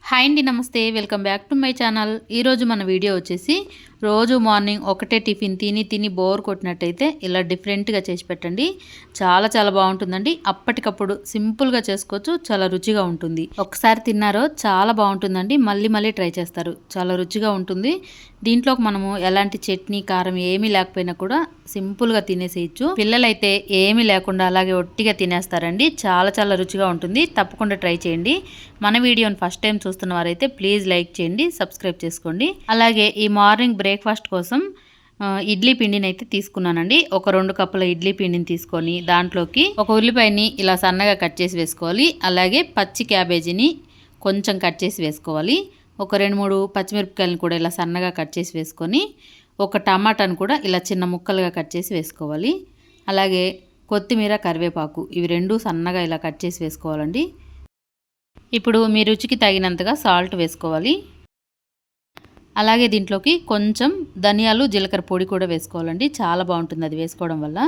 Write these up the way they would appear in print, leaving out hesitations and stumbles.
Hi అండి, నమస్తే. Welcome back to my channel. ఈరోజు మన వీడియో వచ్చేసి రోజు మార్నింగ్ ఒకటే టిఫిన్ తిని తిని బోర్ కొట్టినట్టయితే ఇలా డిఫరెంట్గా చేసి పెట్టండి. చాలా చాలా బాగుంటుందండి. అప్పటికప్పుడు సింపుల్గా చేసుకోవచ్చు. చాలా రుచిగా ఉంటుంది. ఒకసారి తిన్నారో చాలా బాగుంటుందండి. మళ్ళీ మళ్ళీ ట్రై చేస్తారు. చాలా రుచిగా ఉంటుంది. దీంట్లోకి మనము ఎలాంటి చట్నీ కారం ఏమీ లేకపోయినా కూడా సింపుల్గా తినేసేయచ్చు. పిల్లలైతే ఏమీ లేకుండా అలాగే ఒట్టిగా తినేస్తారండి. చాలా చాలా రుచిగా ఉంటుంది. తప్పకుండా ట్రై చేయండి. మన వీడియోని ఫస్ట్ టైం చూస్తున్న వారైతే ప్లీజ్ లైక్ చేయండి, సబ్స్క్రైబ్ చేసుకోండి. అలాగే ఈ మార్నింగ్ బ్రేక్ఫాస్ట్ కోసం ఇడ్లీ పిండిని అయితే తీసుకున్నానండి. ఒక 2 కప్పుల ఇడ్లీ పిండిని తీసుకొని దాంట్లోకి ఒక ఉల్లిపాయని ఇలా సన్నగా కట్ చేసి వేసుకోవాలి. అలాగే పచ్చి క్యాబేజీని కొంచెం కట్ చేసి వేసుకోవాలి. ఒక 2-3 పచ్చిమిరపకాయలను కూడా ఇలా సన్నగా కట్ చేసి వేసుకొని ఒక టమాటాను కూడా ఇలా చిన్న ముక్కలుగా కట్ చేసి వేసుకోవాలి. అలాగే కొత్తిమీర, కరివేపాకు ఇవి 2 సన్నగా ఇలా కట్ చేసి వేసుకోవాలండి. ఇప్పుడు మీ రుచికి తగినంతగా సాల్ట్ వేసుకోవాలి. అలాగే దీంట్లోకి కొంచెం ధనియాలు, జీలకర్ర పొడి కూడా వేసుకోవాలండి. చాలా బాగుంటుంది అది వేసుకోవడం వల్ల.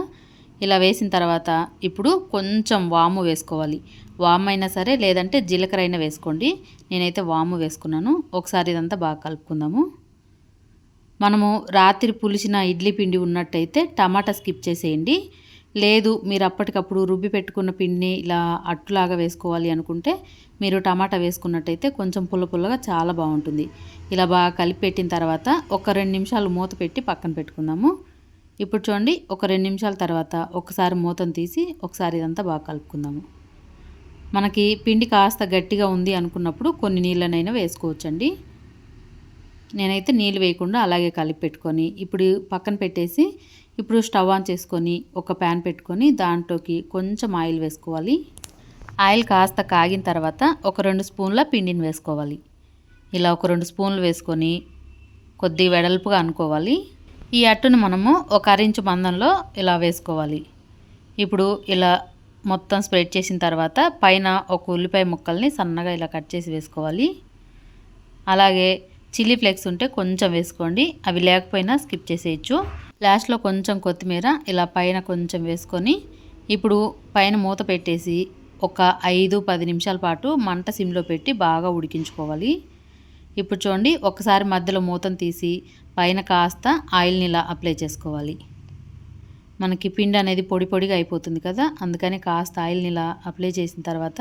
ఇలా వేసిన తర్వాత ఇప్పుడు కొంచెం వాము వేసుకోవాలి. వాము అయినా సరే లేదంటే జీలకర్ర అయినా వేసుకోండి. నేనైతే వాము వేసుకున్నాను. ఒకసారి ఇదంతా బాగా కలుపుకుందాము. మనము రాత్రి పులిసిన ఇడ్లీ పిండి ఉన్నట్టయితే టమాటా స్కిప్ చేసేయండి. లేదు మీరు అప్పటికప్పుడు రుబ్బి పెట్టుకున్న పిండిని ఇలా అట్టులాగా వేసుకోవాలి అనుకుంటే మీరు టమాటా వేసుకున్నట్టయితే కొంచెం పుల్ల పుల్లగా చాలా బాగుంటుంది. ఇలా బాగా కలిపి పెట్టిన తర్వాత ఒక 2 నిమిషాలు మూత పెట్టి పక్కన పెట్టుకుందాము. ఇప్పుడు చూడండి, ఒక 2 నిమిషాల తర్వాత ఒకసారి మూతను తీసి ఒకసారి ఇదంతా బాగా కలుపుకుందాము. మనకి పిండి కాస్త గట్టిగా ఉంది అనుకున్నప్పుడు కొన్ని నీళ్ళనైనా వేసుకోవచ్చండి. నేనైతే నీళ్ళు వేయకుండా అలాగే కలిపి పెట్టుకొని ఇప్పుడు పక్కన పెట్టేసి ఇప్పుడు స్టవ్ ఆన్ చేసుకొని ఒక ప్యాన్ పెట్టుకొని దాంట్లోకి కొంచెం ఆయిల్ వేసుకోవాలి. ఆయిల్ కాస్త కాగిన తర్వాత ఒక 2 స్పూన్ల పిండిని వేసుకోవాలి. ఇలా ఒక 2 స్పూన్లు వేసుకొని కొద్దిగా వెడల్పుగా అనుకోవాలి. ఈ అట్టును మనము ఒక అరించు మందంలో ఇలా వేసుకోవాలి. ఇప్పుడు ఇలా మొత్తం స్ప్రెడ్ చేసిన తర్వాత పైన ఒక ఉల్లిపాయ ముక్కల్ని సన్నగా ఇలా కట్ చేసి వేసుకోవాలి. అలాగే చిల్లీ ఫ్లేక్స్ ఉంటే కొంచెం వేసుకోండి, అవి లేకపోయినా స్కిప్ చేసేయచ్చు. లాస్ట్లో కొంచెం కొత్తిమీర ఇలా పైన కొంచెం వేసుకొని ఇప్పుడు పైన మూత పెట్టేసి ఒక 5-10 నిమిషాల పాటు మంట సిమ్లో పెట్టి బాగా ఉడికించుకోవాలి. ఇప్పుడు చూడండి, ఒకసారి మధ్యలో మూతను తీసి పైన కాస్త ఆయిల్ని ఇలా అప్లై చేసుకోవాలి. మనకి పిండి అనేది పొడి పొడిగా అయిపోతుంది కదా, అందుకని కాస్త ఆయిల్ని ఇలా అప్లై చేసిన తర్వాత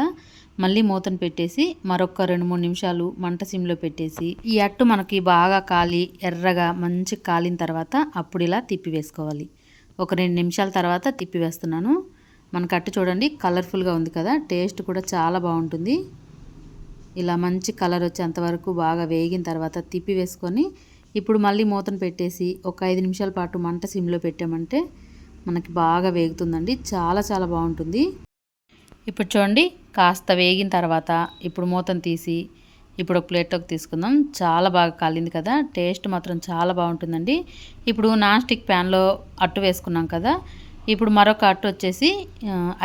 మళ్ళీ మూతను పెట్టేసి మరొక 2-3 నిమిషాలు మంట సిమ్లో పెట్టేసి ఈ అట్టు మనకి బాగా కాలి ఎర్రగా మంచి కాలిన తర్వాత అప్పుడు ఇలా తిప్పి వేసుకోవాలి. ఒక 2 నిమిషాల తర్వాత తిప్పి వేస్తున్నాను. మనకు అట్టు చూడండి కలర్ఫుల్గా ఉంది కదా, టేస్ట్ కూడా చాలా బాగుంటుంది. ఇలా మంచి కలర్ వచ్చేంతవరకు బాగా వేగిన తర్వాత తిప్పి వేసుకొని ఇప్పుడు మళ్ళీ మూతను పెట్టేసి ఒక 5 నిమిషాల పాటు మంట సిమ్లో పెట్టామంటే మనకి బాగా వేగుతుందండి. చాలా చాలా బాగుంటుంది. ఇప్పుడు చూడండి, కాస్త వేగిన తర్వాత ఇప్పుడు మూతను తీసి ఇప్పుడు ఒక ప్లేట్లోకి తీసుకుందాం. చాలా బాగా కాలింది కదా, టేస్ట్ మాత్రం చాలా బాగుంటుందండి. ఇప్పుడు నాన్ స్టిక్ ప్యాన్లో అట్టు వేసుకున్నాం కదా, ఇప్పుడు మరొక అట్టు వచ్చేసి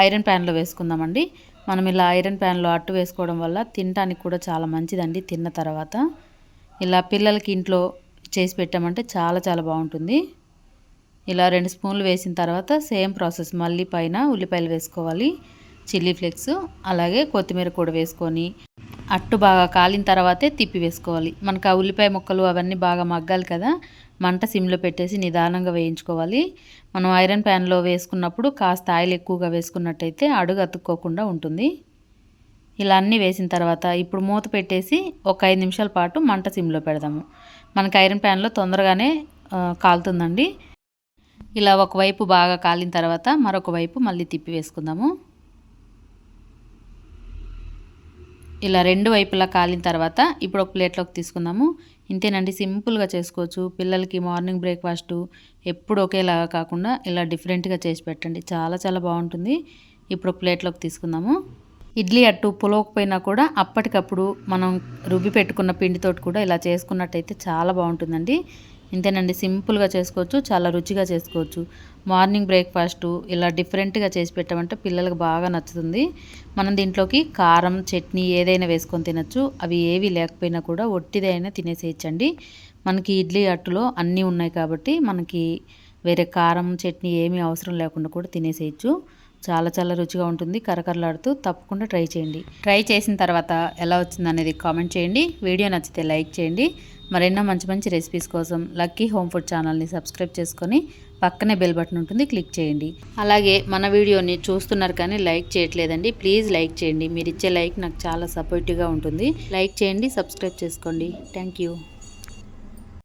ఐరన్ ప్యాన్లో వేసుకుందామండి. మనం ఇలా ఐరన్ ప్యాన్లో అట్టు వేసుకోవడం వల్ల తినడానికి కూడా చాలా మంచిదండి. తిన్న తర్వాత ఇలా పిల్లలకి ఇంట్లో చేసి పెట్టామంటే చాలా చాలా బాగుంటుంది. ఇలా 2 స్పూన్లు వేసిన తర్వాత సేమ్ ప్రాసెస్ మళ్ళీ పైన ఉల్లిపాయలు వేసుకోవాలి, చిల్లీ ఫ్లేక్స్ అలాగే కొత్తిమీర కూడా వేసుకొని అట్టు బాగా కాలిన తర్వాతే తిప్పి వేసుకోవాలి. మనకు ఆ ఉల్లిపాయ ముక్కలు అవన్నీ బాగా మగ్గాలి కదా, మంట సిమ్లో పెట్టేసి నిదానంగా వేయించుకోవాలి. మనం ఐరన్ ప్యాన్లో వేసుకున్నప్పుడు కాస్త ఆయిల్ ఎక్కువగా వేసుకున్నట్టయితే అడుగు అతుక్కోకుండా ఉంటుంది. ఇలా అన్నీ వేసిన తర్వాత ఇప్పుడు మూత పెట్టేసి ఒక 5 నిమిషాల పాటు మంట సిమ్లో పెడదాము. మనకి ఐరన్ ప్యాన్లో తొందరగానే కాలుతుందండి. ఇలా ఒకవైపు బాగా కాలిన తర్వాత మరొక వైపు మళ్ళీ తిప్పి వేసుకుందాము. ఇలా 2 వైపులా కాలిన తర్వాత ఇప్పుడు ఒక ప్లేట్లోకి తీసుకుందాము. ఇంతేనండి, సింపుల్గా చేసుకోవచ్చు. పిల్లలకి మార్నింగ్ బ్రేక్ఫాస్ట్ ఎప్పుడు ఒకేలాగా కాకుండా ఇలా డిఫరెంట్గా చేసి పెట్టండి. చాలా చాలా బాగుంటుంది. ఇప్పుడు ఒక ప్లేట్లోకి తీసుకుందాము. ఇడ్లీ అట్టు పులవకపోయినా కూడా అప్పటికప్పుడు మనం రుబ్బి పెట్టుకున్న పిండితోటి కూడా ఇలా చేసుకున్నట్టయితే చాలా బాగుంటుందండి. ఇంతేనండి, సింపుల్గా చేసుకోవచ్చు, చాలా రుచిగా చేసుకోవచ్చు. మార్నింగ్ బ్రేక్ఫాస్ట్ ఇలా డిఫరెంట్గా చేసి పెట్టామంటే పిల్లలకు బాగా నచ్చుతుంది. మనం దీంట్లోకి కారం, చట్నీ ఏదైనా వేసుకొని తినచ్చు. అవి ఏవి లేకపోయినా కూడా ఒట్టిదైనా తినేసేయచ్చండి. మనకి ఇడ్లీ అట్టులో అన్నీ ఉన్నాయి కాబట్టి మనకి వేరే కారం, చట్నీ ఏమీ అవసరం లేకుండా కూడా తినేసేయచ్చు. చాలా చాలా రుచిగా ఉంటుంది, కరకరలాడుతూ. తప్పకుండా ట్రై చేయండి. ట్రై చేసిన తర్వాత ఎలా వచ్చిందనేది కామెంట్ చేయండి. వీడియో నచ్చితే లైక్ చేయండి. మరెన్నో మంచి మంచి రెసిపీస్ కోసం లక్కీ హోమ్ ఫుడ్ ఛానల్ని సబ్స్క్రైబ్ చేసుకొని పక్కనే బెల్ బటన్ ఉంటుంది, క్లిక్ చేయండి. అలాగే మన వీడియోని చూస్తున్నారు కానీ లైక్ చేయట్లేదండి. ప్లీజ్ లైక్ చేయండి. మీరు ఇచ్చే లైక్ నాకు చాలా సపోర్టివ్గా ఉంటుంది. లైక్ చేయండి, సబ్స్క్రైబ్ చేసుకోండి. Thank you.